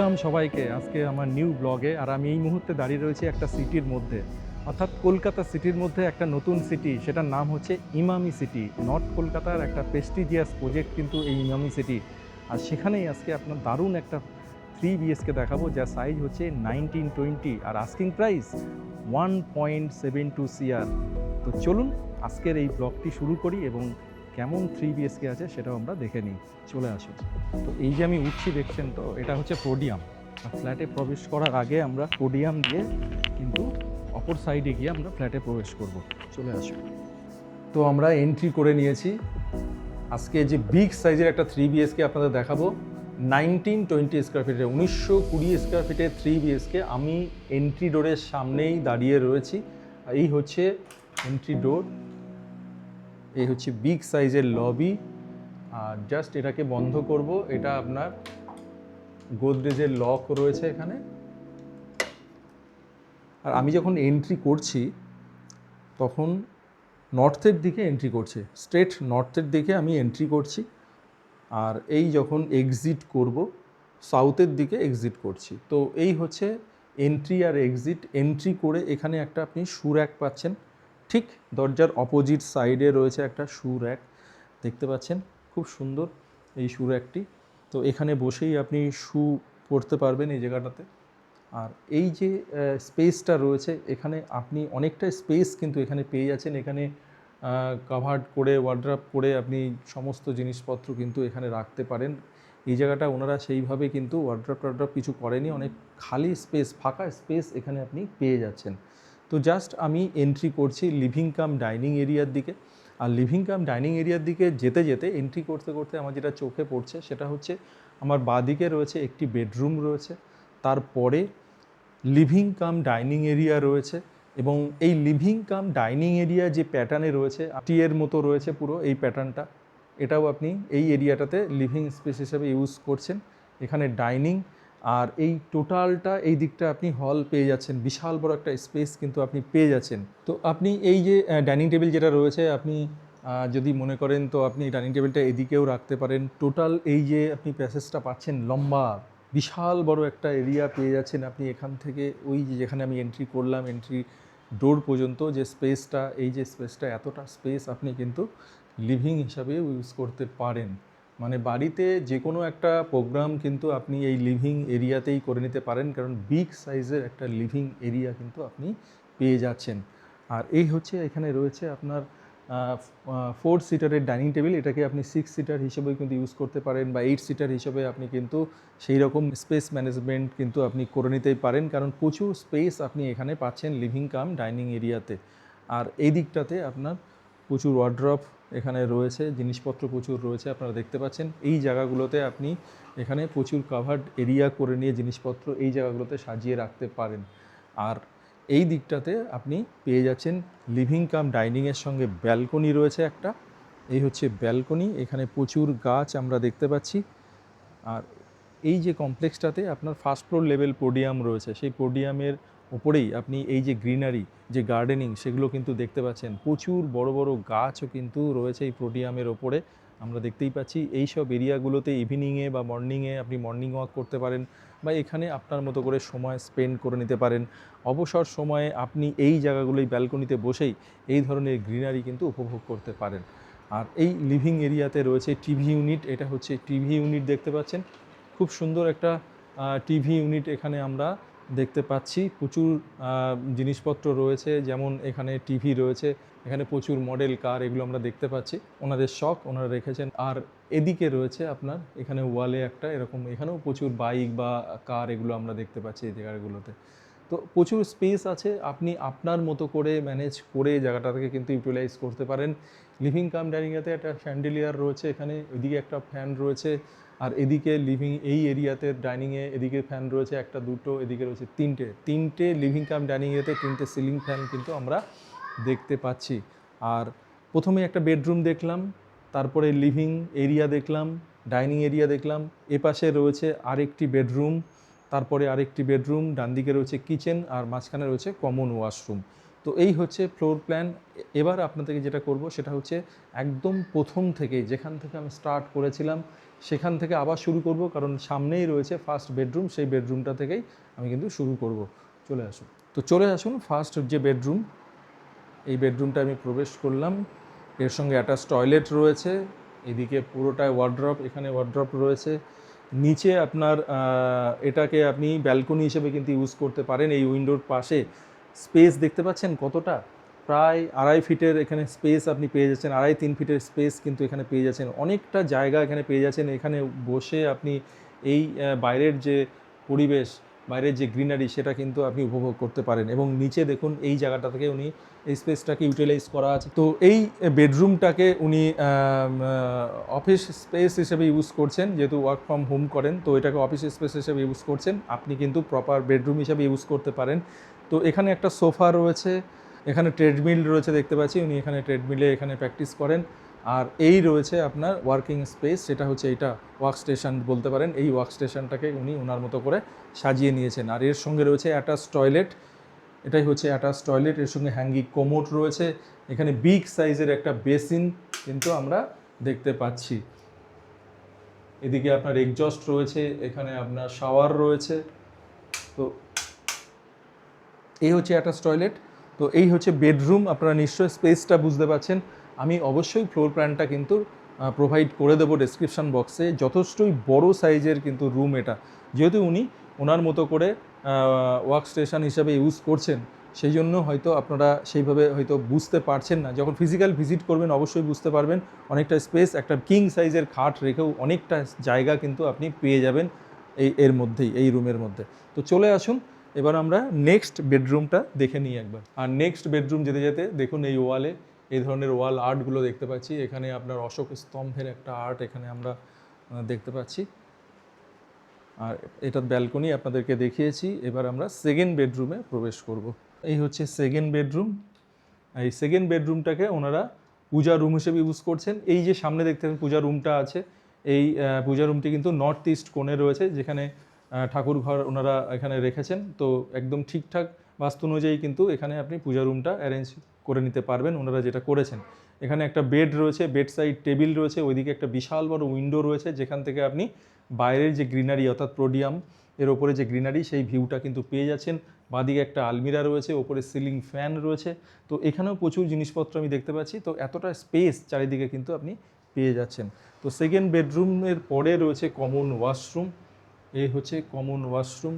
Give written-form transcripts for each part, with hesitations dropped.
Welcome সবাইকে আজকে আমার নিউ ব্লগে। আর আমি এই মুহূর্তে দাঁড়িয়ে রয়েছি একটা সিটির মধ্যে, অর্থাৎ কলকাতা সিটির মধ্যে একটা নতুন সিটি, সেটার নাম হচ্ছে ইমামি সিটি। নর্থ কলকাতার একটা প্রেস্টিজিয়াস প্রজেক্ট কিন্তু এই ইমামি সিটি। আর সেখানেই আজকে আপনার দারুণ একটা 3 BHK দেখাবো, যার সাইজ হচ্ছে 1920 আর আস্কিং প্রাইস 1.72 CR। তো চলুন আজকের এই ব্লগটি শুরু করি এবং কেমন 3 BHK আছে সেটাও আমরা দেখে নিই। চলে আসুন। তো এই যে আমি উঠছি দেখছেন, তো এটা হচ্ছে পোডিয়াম। আর ফ্ল্যাটে প্রবেশ করার আগে আমরা পোডিয়াম দিয়ে কিন্তু অপর সাইডে গিয়ে আমরা ফ্ল্যাটে প্রবেশ করব। চলে আসুন। তো আমরা এন্ট্রি করে নিয়েছি। আজকে যে বিগ সাইজের একটা 3 BHK আপনাদের দেখাবো, 1920 স্কোয়ার ফিটের, 1920 স্কোয়ার ফিটের 3 BHK। আমি এন্ট্রি ডোরের সামনেই দাঁড়িয়ে রয়েছি। এই হচ্ছে এন্ট্রি ডোর, এই হচ্ছে বিগ সাইজের লবি। আর জাস্ট এটাকে বন্ধ করব, এটা আপনার গোদরেজের লক রয়েছে এখানে। আর আমি যখন এন্ট্রি করছি তখন নর্থের দিকে এন্ট্রি করছে, স্ট্রেট নর্থের দিকে আমি এন্ট্রি করছি। আর এই যখন এক্সিট করব, সাউথের দিকে এক্সিট করছি। তো এই হচ্ছে এন্ট্রি আর এক্সিট। এন্ট্রি করে এখানে একটা আপনি শু র্যাক পাচ্ছেন, ঠিক দরজার অপোজিট সাইডে রয়েছে একটা শু র্যাক, দেখতে পাচ্ছেন খুব সুন্দর এই শু র্যাকটি। তো এখানে বসেই আপনি শু পরতে পারবেন এই জায়গাটাতে। আর এই যে স্পেসটা রয়েছে এখানে, আপনি অনেকটা স্পেস কিন্তু এখানে পেয়ে যাচ্ছেন। এখানে কাভার্ড করে, ওয়ার্ড্রপ করে আপনি সমস্ত জিনিসপত্র কিন্তু এখানে রাখতে পারেন। এই জায়গাটা ওনারা সেইভাবে কিন্তু ওয়ার্ড্রপ কিছু করেনি, অনেক খালি স্পেস, ফাঁকা স্পেস এখানে আপনি পেয়ে যাচ্ছেন। তো জাস্ট আমি এন্ট্রি করছি লিভিং কাম ডাইনিং এরিয়ার দিকে। আর লিভিং কাম ডাইনিং এরিয়ার দিকে যেতে যেতে, এন্ট্রি করতে করতে আমার যেটা চোখে পড়ছে সেটা হচ্ছে আমার বাঁদিকে রয়েছে একটি বেডরুম রয়েছে, তারপরে লিভিং কাম ডাইনিং এরিয়া রয়েছে। এবং এই লিভিং কাম ডাইনিং এরিয়া যে প্যাটার্নে রয়েছে, টিয়ের মতো রয়েছে পুরো এই প্যাটার্নটা, এটাও আপনি এই এরিয়াটাতে লিভিং স্পেস হিসেবে ইউজ করছেন। এখানে ডাইনিং, আর এই টোটালটা এই দিকটা আপনি হল পেয়ে যাচ্ছেন, বিশাল বড় একটা স্পেস কিন্তু আপনি পেয়ে যাচ্ছেন। তো আপনি এই যে ডাইনিং টেবিল যেটা রয়েছে, আপনি যদি মনে করেন তো আপনি ডাইনিং টেবিলটা এদিকেও রাখতে পারেন। টোটাল এই যে আপনি প্যাসেজটা পাচ্ছেন, লম্বা বিশাল বড় একটা এরিয়া পেয়ে যাচ্ছেন আপনি এখান থেকে। ওই যে যেখানে আমি এন্ট্রি করলাম, এন্ট্রি ডোর পর্যন্ত যে স্পেসটা, এই যে স্পেসটা, এতটা স্পেস আপনি কিন্তু লিভিং হিসাবে ইউজ করতে পারেন। মানে বাড়িতে যে কোনো একটা প্রোগ্রাম কিন্তু আপনি এই লিভিং এরিয়াতেই করে নিতে পারেন, কারণ বিগ সাইজের একটা লিভিং এরিয়া কিন্তু আপনি পেয়ে যাচ্ছেন। আর এই হচ্ছে এখানে রয়েছে আপনার 4 সিটারের ডাইনিং টেবিল। এটাকে আপনি 6 সিটার হিসেবেও কিন্তু ইউজ করতে পারেন, বা 8 সিটার হিসেবে আপনি কিন্তু সেই রকম স্পেস ম্যানেজমেন্ট কিন্তু আপনি করে নিতেই পারেন, কারণ প্রচুর স্পেস আপনি এখানে পাচ্ছেন লিভিং কাম ডাইনিং এরিয়াতে। আর এই দিকটাতে আপনার প্রচুর ওয়ার্ড্রপ এখানে রয়েছে, জিনিসপত্র প্রচুর রয়েছে, আপনারা দেখতে পাচ্ছেন। এই জায়গাগুলোতে আপনি এখানে প্রচুর কাভার্ড এরিয়া করে নিয়ে জিনিসপত্র এই জায়গাগুলোতে সাজিয়ে রাখতে পারেন। আর এই দিকটাতে আপনি পেয়ে যাচ্ছেন লিভিং কাম ডাইনিংয়ের সঙ্গে ব্যালকনি রয়েছে একটা। এই হচ্ছে ব্যালকনি, এখানে প্রচুর গাছ আমরা দেখতে পাচ্ছি। আর এই যে কমপ্লেক্সটাতে আপনার ফার্স্ট ফ্লোর লেভেল পোডিয়াম রয়েছে, সেই পোডিয়ামের ওপরেই আপনি এই যে গ্রিনারি, যে গার্ডেনিং, সেগুলো কিন্তু দেখতে পাচ্ছেন। প্রচুর বড় বড় গাছও কিন্তু রয়েছে এই পোডিয়ামের ওপরে, আমরা দেখতেই পাচ্ছি। এই সব এরিয়াগুলোতে ইভিনিংয়ে বা মর্নিংয়ে আপনি মর্নিং ওয়াক করতে পারেন, বা এখানে আপনার মতো করে সময় স্পেন্ড করে নিতে পারেন। অবসর সময়ে আপনি এই জায়গাগুলোই ব্যালকনিতে বসেই এই ধরনের গ্রিনারি কিন্তু উপভোগ করতে পারেন। আর এই লিভিং এরিয়াতে রয়েছে টিভি ইউনিট, এটা হচ্ছে টিভি ইউনিট, দেখতে পাচ্ছেন খুব সুন্দর একটা টিভি ইউনিট এখানে আমরা দেখতে পাচ্ছি। প্রচুর জিনিসপত্র রয়েছে, যেমন এখানে টিভি রয়েছে, এখানে প্রচুর মডেল কার, এগুলো আমরা দেখতে পাচ্ছি। ওনাদের শখ ওনারা রেখেছেন। আর এদিকে রয়েছে আপনার এখানে ওয়ালে একটা এরকম, এখানেও প্রচুর বাইক বা কার এগুলো আমরা দেখতে পাচ্ছি এই জায়গাগুলোতে। তো প্রচুর স্পেস আছে, আপনি আপনার মতো করে ম্যানেজ করে জায়গাটাকে কিন্তু ইউটিলাইজ করতে পারেন। লিভিং কাম ডাইনিংয়েতে একটা শ্যান্ডেলিয়ার রয়েছে, এখানে ওইদিকে একটা ফ্যান রয়েছে। আর এদিকে লিভিং এই এরিয়াতে ডাইনিংয়ে এদিকে ফ্যান রয়েছে একটা, দুটো, এদিকে রয়েছে তিনটে লিভিং কাম ডাইনিংয়েতে 3টে সিলিং ফ্যান কিন্তু আমরা দেখতে পাচ্ছি। আর প্রথমে একটা বেডরুম দেখলাম, তারপরে লিভিং এরিয়া দেখলাম, ডাইনিং এরিয়া দেখলাম, এপাশে রয়েছে আরেকটি বেডরুম, তারপরে আরেকটি বেডরুম, ডান দিকে রয়েছে কিচেন, আর মাঝখানে রয়েছে কমন ওয়াশরুম। তো এই হচ্ছে ফ্লোর প্ল্যান। এবার আপনাদেরকে যেটা করব সেটা হচ্ছে একদম প্রথম থেকে, যেখান থেকে আমি স্টার্ট করেছিলাম সেখান থেকে আবার শুরু করব, কারণ সামনেই রয়েছে ফার্স্ট বেডরুম, সেই বেডরুমটা থেকেই আমি কিন্তু শুরু করব। চলে আসুন। তো চলে আসুন, ফার্স্ট যে বেডরুম, এই বেডরুমটা আমি প্রবেশ করলাম। এর সঙ্গে অ্যাটাচ টয়লেট রয়েছে, এদিকে পুরোটায় ওয়ার্ড্রপ, এখানে ওয়ার্ড্রপ রয়েছে। নিচে আপনার এটাকে আপনি ব্যালকনি হিসেবে কিন্তু ইউজ করতে পারেন। এই উইন্ডোর পাশে স্পেস দেখতে পাচ্ছেন কতটা, প্রায় 2.5 ফিটের এখানে স্পেস আপনি পেয়ে যাচ্ছেন, 2.5-3 ফিটের স্পেস কিন্তু এখানে পেয়ে যাচ্ছেন, অনেকটা জায়গা এখানে পেয়ে যাচ্ছেন। এখানে বসে আপনি এই বাইরের যে পরিবেশ, বাইরের যে গ্রিনারি, সেটা কিন্তু আপনি উপভোগ করতে পারেন। এবং নিচে দেখুন, এই জায়গাটা থেকে উনি এই স্পেসটাকে ইউটিলাইজ করা আছে। তো এই বেডরুমটাকে উনি অফিস স্পেস হিসেবে ইউজ করছেন, যেহেতু ওয়ার্ক ফ্রম হোম করেন, তো এটাকে অফিস স্পেস হিসেবে ইউজ করছেন। আপনি কিন্তু প্রপার বেডরুম হিসেবে ইউজ করতে পারেন। তো এখানে একটা সোফা রয়েছে, এখানে ট্রেডমিল রয়েছে দেখতে পাচ্ছি, উনি এখানে ট্রেডমিলে এখানে প্র্যাকটিস করেন। আর এই রয়েছে আপনার ওয়ার্কিং স্পেস, সেটা হচ্ছে এটা ওয়ার্ক স্টেশন বলতে পারেন। এই ওয়ার্ক স্টেশনটাকে উনি ওনার মতো করে সাজিয়ে নিয়েছেন। আর এর সঙ্গে রয়েছে অ্যাটাচ টয়লেট, এটাই হচ্ছে অ্যাটাচ টয়লেট। এর সঙ্গে হ্যাঙ্গিং কোমোড রয়েছে, এখানে বিগ সাইজের একটা বেসিন কিন্তু আমরা দেখতে পাচ্ছি। এদিকে আপনার এক্সজস্ট রয়েছে, এখানে আপনার শাওয়ার রয়েছে। তো এই হচ্ছে অ্যাটাচ টয়লেট। তো এই হচ্ছে বেডরুম। আপনারা নিশ্চয়ই স্পেসটা বুঝতে পারছেন। আমি অবশ্যই ফ্লোর প্ল্যানটা কিন্তু প্রোভাইড করে দেবো ডেসক্রিপশান বক্সে। যথেষ্টই বড় সাইজের কিন্তু রুম এটা, যেহেতু উনি ওনার মতো করে ওয়ার্ক স্টেশন হিসাবে ইউজ করছেন, সেই জন্য হয়তো আপনারা সেইভাবে হয়তো বুঝতে পারছেন না। যখন ফিজিক্যাল ভিজিট করবেন অবশ্যই বুঝতে পারবেন। অনেকটা স্পেস, একটা কিং সাইজের খাট রেখেও অনেকটা জায়গা কিন্তু আপনি পেয়ে যাবেন এর মধ্যেই, এই রুমের মধ্যে। তো চলে আসুন, এবার আমরা নেক্সট বেডরুমটা দেখে নিই একবার। আর নেক্সট বেডরুম যেতে যেতে দেখুন, এই ওয়ালে এই ধরনের ওয়াল আর্টগুলো দেখতে পাচ্ছি। এখানে আপনার অশোক স্তম্ভের একটা আর্ট এখানে আমরা দেখতে পাচ্ছি। আর এটার ব্যালকনি আপনাদেরকে দেখিয়েছি। এবার আমরা সেকেন্ড বেডরুমে প্রবেশ করব। এই হচ্ছে সেকেন্ড বেডরুম। এই সেকেন্ড বেডরুমটাকে ওনারা পূজা রুম হিসেবে ইউজ করছেন। এই যে সামনে দেখতে পাচ্ছেন পূজা রুমটা আছে, এই পূজা রুমটি কিন্তু নর্থ ইস্ট কোণে রয়েছে, যেখানে ঠাকুর ঘর ওনারা এখানে রেখেছেন। তো একদম ঠিকঠাক বাস্তু অনুযায়ী কিন্তু এখানে আপনি পূজা রুমটা অ্যারেঞ্জ করে নিতে পারবেন, ওনারা যেটা করেছেন। এখানে একটা বেড রয়েছে, বেড সাইড টেবিল রয়েছে, ওইদিকে একটা বিশাল বড় উইন্ডো রয়েছে, যেখান থেকে আপনি বাইরের যে গ্রিনারি, অর্থাৎ পোডিয়াম এর ওপরে যে গ্রিনারি, সেই ভিউটা কিন্তু পেয়ে যাচ্ছেন। বাঁদিকে একটা আলমিরা রয়েছে, ওপরে সিলিং ফ্যান রয়েছে। তো এখানেও প্রচুর জিনিসপত্র আমি দেখতে পাচ্ছি। তো এতটা স্পেস চারিদিকে কিন্তু আপনি পেয়ে যাচ্ছেন। তো সেকেন্ড বেডরুমের পরে রয়েছে কমন ওয়াশরুম। এই হচ্ছে কমন ওয়াশরুম।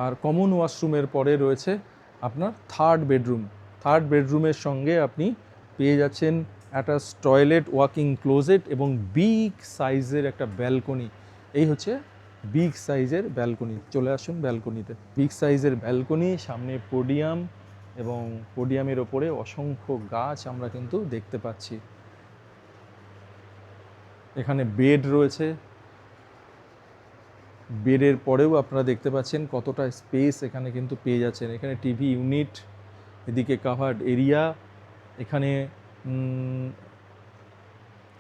আর কমন ওয়াশরুমের পরে রয়েছে আপনার থার্ড বেডরুম। থার্ড বেডরুমের সঙ্গে আপনি পেয়ে যাচ্ছেন অ্যাটাচ টয়লেট, ওয়াকিং ক্লোজেট এবং বিগ সাইজের একটা ব্যালকনি। এই হচ্ছে বিগ সাইজের ব্যালকনি। চলে আসুন ব্যালকনিতে। বিগ সাইজের ব্যালকনি, সামনে পোডিয়াম এবং পোডিয়ামের ওপরে অসংখ্য গাছ আমরা কিন্তু দেখতে পাচ্ছি। এখানে বেড রয়েছে, বেডের পরেও আপনারা দেখতে পাচ্ছেন কতটা স্পেস এখানে কিন্তু পেয়ে যাচ্ছেন। এখানে টিভি ইউনিট, এদিকে কাভার্ড এরিয়া, এখানে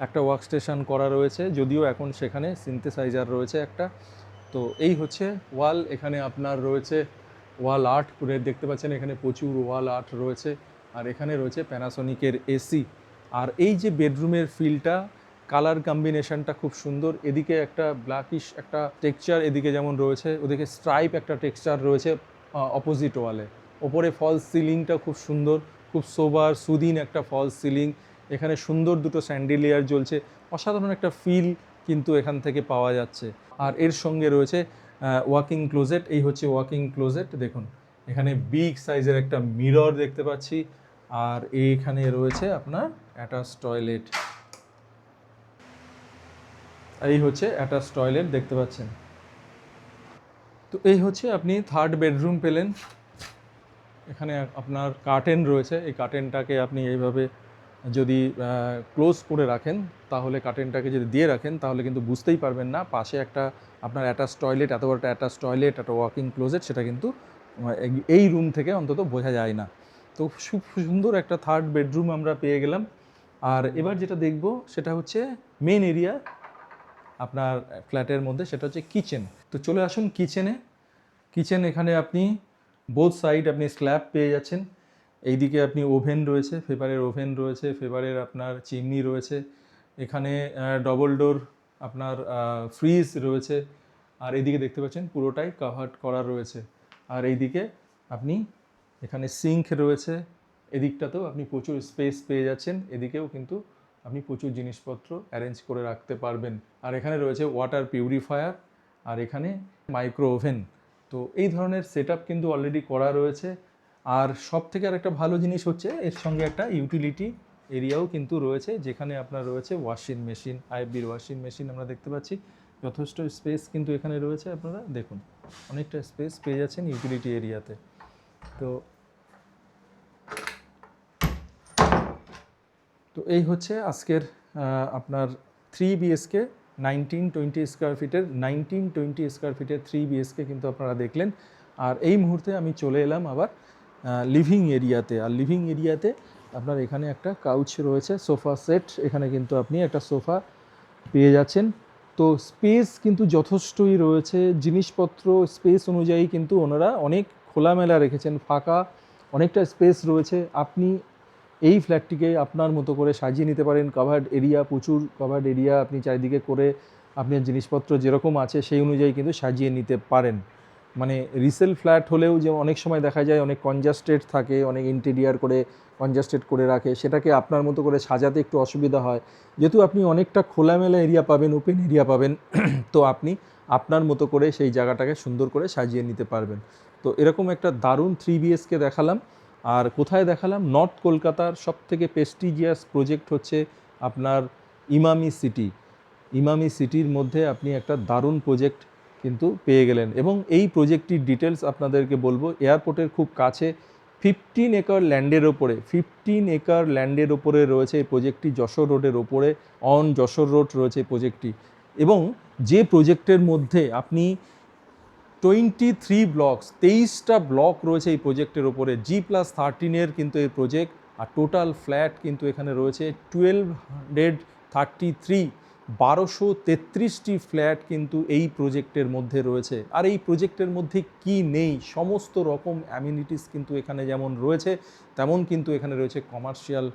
একটা ওয়ার্কস্টেশন করা রয়েছে, যদিও এখন সেখানে সিনথেসাইজার রয়েছে একটা। তো এই হচ্ছে ওয়াল। এখানে আপনার রয়েছে ওয়াল আর্ট করে দেখতে পাচ্ছেন, এখানে প্রচুর ওয়াল আর্ট রয়েছে। আর এখানে রয়েছে প্যানাসোনিকের এসি। আর এই যে বেডরুমের ফিলটা, কালার কম্বিনেশনটা খুব সুন্দর। এদিকে একটা ব্ল্যাকিশ একটা টেক্সচার, এদিকে যেমন রয়েছে, ওদিকে স্ট্রাইপ একটা টেক্সচার রয়েছে অপোজিট ওয়ালে। ওপরে ফলস সিলিংটা খুব সুন্দর, খুব সোবার সুদিন একটা ফলস সিলিং। এখানে সুন্দর দুটো স্যান্ডেলিয়ার জ্বলছে, অসাধারণ একটা ফিল কিন্তু এখান থেকে পাওয়া যাচ্ছে। আর এর সঙ্গে রয়েছে ওয়াকিং ক্লোজেট। এই হচ্ছে ওয়াকিং ক্লোজেট। দেখুন এখানে বিগ সাইজের একটা মিরর দেখতে পাচ্ছি। আর এইখানে রয়েছে আপনার অ্যাটাচ টয়লেট। এই হচ্ছে অ্যাটাচ টয়লেট দেখতে পাচ্ছেন। তো এই হচ্ছে আপনি থার্ড বেডরুম পেলেন। এখানে আপনার কার্টেন রয়েছে, এই কার্টেনটাকে আপনি এইভাবে যদি ক্লোজ করে রাখেন, তাহলে কার্টেনটাকে যদি দিয়ে রাখেন, তাহলে কিন্তু বুঝতেই পারবেন না পাশে একটা আপনার অ্যাটাচ টয়লেট, এত বড় একটা অ্যাটাচ টয়লেট, একটা ওয়াকিং ক্লোজেট, সেটা কিন্তু এই রুম থেকে অন্তত বোঝা যায় না। তো খুব সুন্দর একটা থার্ড বেডরুম আমরা পেয়ে গেলাম। আর এবার যেটা দেখব সেটা হচ্ছে মেন এরিয়া আপনার ফ্ল্যাটের মধ্যে, সেটা হচ্ছে কিচেন। তো চলে আসুন কিচেনে। কিচেন, এখানে আপনি বোথ সাইড আপনি স্ল্যাব পেয়ে যাচ্ছেন। এইদিকে আপনি ওভেন রয়েছে, ফেবারের ওভেন রয়েছে, ফেবারের আপনার চিমনি রয়েছে। এখানে ডবল ডোর আপনার ফ্রিজ রয়েছে, আর এইদিকে দেখতে পাচ্ছেন পুরোটাই কাভার্ড করা রয়েছে। আর এইদিকে আপনি এখানে সিঙ্ক রয়েছে, এদিকটাতেও আপনি প্রচুর স্পেস পেয়ে যাচ্ছেন, এদিকেও কিন্তু আপনি প্রচুর জিনিসপত্র অ্যারেঞ্জ করে রাখতে পারবেন। আর এখানে রয়েছে ওয়াটার পিউরিফায়ার, আর এখানে মাইক্রো ওভেন। তো এই ধরনের সেটআপ কিন্তু অলরেডি করা রয়েছে। আর সব থেকে আর একটা ভালো জিনিস হচ্ছে এর সঙ্গে একটা ইউটিলিটি এরিয়াও কিন্তু রয়েছে, যেখানে আপনার রয়েছে ওয়াশিং মেশিন, আইএফবির ওয়াশিং মেশিন আমরা দেখতে পাচ্ছি। যথেষ্ট স্পেস কিন্তু এখানে রয়েছে, আপনারা দেখুন অনেকটা স্পেস পেয়ে যাচ্ছেন ইউটিলিটি এরিয়াতে। তো তো এই হচ্ছে আজকের আপনার 3 বিএসকে 1920 স্কোয়ার ফিটের 3 বিএসকে কিন্তু আপনারা দেখলেন। আর এই মুহূর্তে আমি চলে এলাম আবার লিভিং এরিয়াতে। আর লিভিং এরিয়াতে আপনার এখানে একটা কাউচ রয়েছে, সোফা সেট, এখানে কিন্তু আপনি একটা সোফা পেয়ে যাচ্ছেন। তো স্পেস কিন্তু যথেষ্টই রয়েছে, জিনিসপত্র স্পেস অনুযায়ী কিন্তু ওনারা অনেক খোলামেলা রেখেছেন, ফাঁকা অনেকটা স্পেস রয়েছে। আপনি এই ফ্ল্যাটটিকে আপনার মতো করে সাজিয়ে নিতে পারেন। কাভার্ড এরিয়া, প্রচুর কাভার্ড এরিয়া আপনি চারিদিকে করে আপনার জিনিসপত্র যেরকম আছে সেই অনুযায়ী কিন্তু সাজিয়ে নিতে পারেন। মানে রিসেল ফ্ল্যাট হলেও যে অনেক সময় দেখা যায় অনেক কনজাস্টেড থাকে, অনেক ইন্টেরিয়ার করে কনজাস্টেড করে রাখে, সেটাকে আপনার মতো করে সাজাতে একটু অসুবিধা হয়। যেহেতু আপনি অনেকটা খোলামেলা এরিয়া পাবেন, ওপেন এরিয়া পাবেন, তো আপনি আপনার মতো করে সেই জায়গাটাকে সুন্দর করে সাজিয়ে নিতে পারবেন। তো এরকম একটা দারুণ 3 বিএসকে দেখালাম। আর কোথায় দেখালাম? নর্থ কলকাতার সবথেকে প্রেস্টিজিয়াস প্রজেক্ট হচ্ছে আপনার ইমামি সিটি। ইমামি সিটির মধ্যে আপনি একটা দারুণ প্রজেক্ট কিন্তু পেয়ে গেলেন। এবং এই প্রজেক্টটির ডিটেলস আপনাদেরকে বলবো। এয়ারপোর্টের খুব কাছে 15 একর ল্যান্ডের ওপরে, 15 একর ল্যান্ডের ওপরে রয়েছে এই প্রজেক্টটি। যশোর রোডের ওপরে, অন যশোর রোড রয়েছে এই প্রজেক্টটি। এবং যে প্রজেক্টের মধ্যে আপনি 23 ব্লকস, 23টা ব্লক রয়েছে এই প্রজেক্টের ওপরে। G+13 কিন্তু এই প্রজেক্ট। আর টোটাল ফ্ল্যাট কিন্তু এখানে রয়েছে 1233, 1233টি ফ্ল্যাট কিন্তু এই প্রজেক্টের মধ্যে রয়েছে। আর এই প্রজেক্টের মধ্যে কি নেই, সমস্ত রকম অ্যামিনিটিস কিন্তু এখানে যেমন রয়েছে, তেমন কিন্তু এখানে রয়েছে কমার্শিয়াল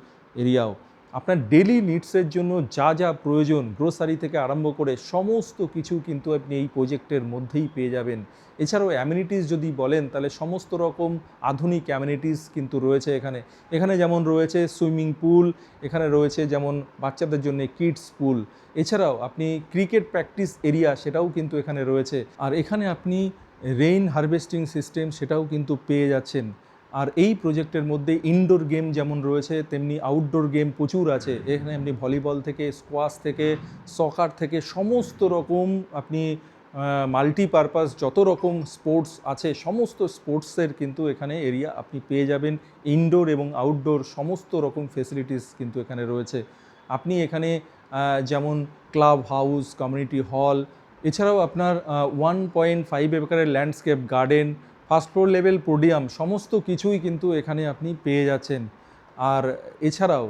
এরিয়াও। আপনার ডেলি নিডসের জন্য যা যা প্রয়োজন, গ্রোসারি থেকে আরম্ভ করে সমস্ত কিছু কিন্তু আপনি এই প্রজেক্টের মধ্যেই পেয়ে যাবেন। এছাড়াও অ্যামিনিটিস যদি বলেন তাহলে সমস্ত রকম আধুনিক অ্যামিনিটিস কিন্তু রয়েছে এখানে। এখানে যেমন রয়েছে সুইমিং পুল, এখানে রয়েছে যেমন বাচ্চাদের জন্য কিডস পুল, এছাড়াও আপনি ক্রিকেট প্র্যাকটিস এরিয়া সেটাও কিন্তু এখানে রয়েছে। আর এখানে আপনি রেইন হারভেস্টিং সিস্টেম সেটাও কিন্তু পেয়ে যাচ্ছেন। আর এই প্রজেক্টের মধ্যে ইনডোর গেম যেমন রয়েছে, তেমনি আউটডোর গেম প্রচুর আছে। এখানে আপনি ভলিবল থেকে, স্কোয়াশ থেকে, সকার থেকে সমস্ত রকম আপনি মাল্টিপারপাস যত রকম স্পোর্টস আছে সমস্ত স্পোর্টসের কিন্তু এখানে এরিয়া আপনি পেয়ে যাবেন। ইনডোর এবং আউটডোর সমস্ত রকম ফেসিলিটিস কিন্তু এখানে রয়েছে। আপনি এখানে যেমন ক্লাব হাউস, কমিউনিটি হল, এছাড়াও আপনার 1.5 একরের landscape garden, first floor level podium, সমস্ত কিছুই কিন্তু এখানে আপনি পেয়ে যাচ্ছেন। আর এছাড়াও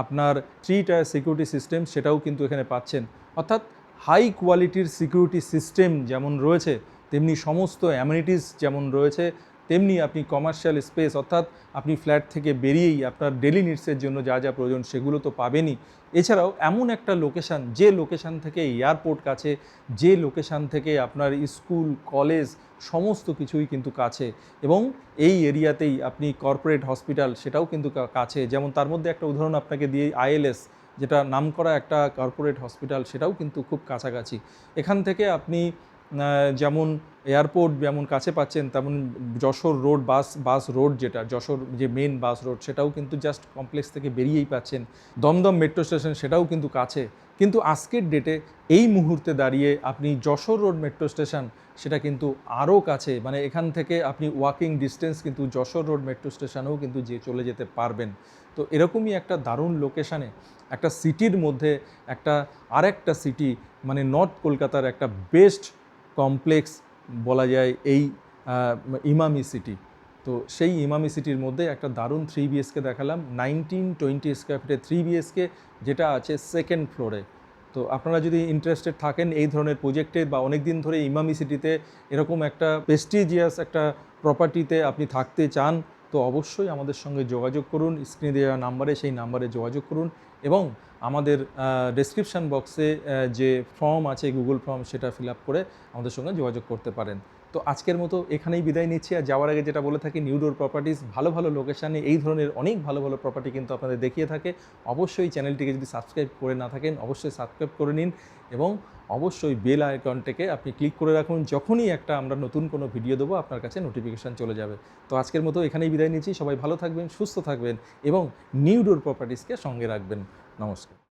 আপনার 3 টায়ার সিকিউরিটি সিস্টেম সেটাও কিন্তু এখানে পাচ্ছেন। অর্থাৎ হাই কোয়ালিটির সিকিউরিটি সিস্টেম যেমন রয়েছে, তেমনি সমস্ত অ্যামিনিটিস যেমন রয়েছে, তেমনি আপনি কমার্শিয়াল স্পেস, অর্থাৎ আপনি ফ্ল্যাট থেকে বেরিয়েই আপনার ডেলি নিডসের জন্য যা যা প্রয়োজন সেগুলো তো পাবেনই। এছাড়াও এমন একটা লোকেশান, যে লোকেশান থেকে এয়ারপোর্ট কাছে, যে লোকেশান থেকে আপনার স্কুল, কলেজ সমস্ত কিছুই কিন্তু কাছে। এবং এই এরিয়াতেই আপনি কর্পোরেট হসপিটাল সেটাও কিন্তু কাছে। যেমন তার মধ্যে একটা উদাহরণ আপনাকে দিয়ে, আইএলএস যেটা নামকরা একটা কর্পোরেট হসপিটাল, সেটাও কিন্তু খুব কাছাকাছি। এখান থেকে আপনি যেমন এয়ারপোর্ট যেমন কাছে পাচ্ছেন, তেমন যশোর রোড বাস রোড, যেটা যশোর যে মেন বাস রোড সেটাও কিন্তু জাস্ট কমপ্লেক্স থেকে বেরিয়েই পাচ্ছেন। দমদম মেট্রো স্টেশন সেটাও কিন্তু কাছে। কিন্তু আজকের ডেটে এই মুহূর্তে দাঁড়িয়ে আপনি যশোর রোড মেট্রো স্টেশন সেটা কিন্তু আরও কাছে। মানে এখান থেকে আপনি ওয়াকিং ডিস্টেন্স কিন্তু যশোর রোড মেট্রো স্টেশনেও কিন্তু চলে যেতে পারবেন। তো এরকমই একটা দারুণ লোকেশানে, একটা সিটির মধ্যে একটা আরেকটা সিটি, মানে নর্থ কলকাতার একটা বেস্ট কমপ্লেক্স বলা যায় এই ইমামি সিটি। তো সেই ইমামি সিটির মধ্যে একটা দারুণ 3 বিএসকে দেখালাম, 1920 স্কোয়ার ফিটের 3 বিএসকে, যেটা আছে সেকেন্ড ফ্লোরে। তো আপনারা যদি ইন্টারেস্টেড থাকেন এই ধরনের প্রজেক্টে, বা অনেক দিন ধরে ইমামি সিটিতে এরকম একটা প্রেস্টিজিয়াস একটা প্রপার্টিতে আপনি থাকতে চান, তো অবশ্যই আমাদের সঙ্গে যোগাযোগ করুন। স্ক্রিনে দেওয়া নাম্বারে, সেই নাম্বারে যোগাযোগ করুন এবং আমাদের ডেসক্রিপশান বক্সে যে ফর্ম আছে গুগল ফর্ম সেটা ফিল আপ করে আমাদের সঙ্গে যোগাযোগ করতে পারেন। তো আজকের মতো এখানেই বিদায় নিচ্ছি। আর যাওয়ার আগে যেটা বলে থাকি, নিউ ডোর প্রপার্টিস ভালো ভালো লোকেশানে এই ধরনের অনেক ভালো ভালো প্রপার্টি কিন্তু আপনাদের দেখিয়ে থাকে। অবশ্যই চ্যানেলটিকে যদি সাবস্ক্রাইব করে না থাকেন অবশ্যই সাবস্ক্রাইব করে নিন এবং অবশ্যই বেল আইকনটাকে আপনি ক্লিক করে রাখুন। যখনই আমরা নতুন কোনো ভিডিও দেবো আপনার কাছে নোটিফিকেশান চলে যাবে। তো আজকের মতো এখানেই বিদায় নিচ্ছি। সবাই ভালো থাকবেন, সুস্থ থাকবেন এবং নিউ ডোর প্রপার্টিসকে সঙ্গে রাখবেন। নমস্কার।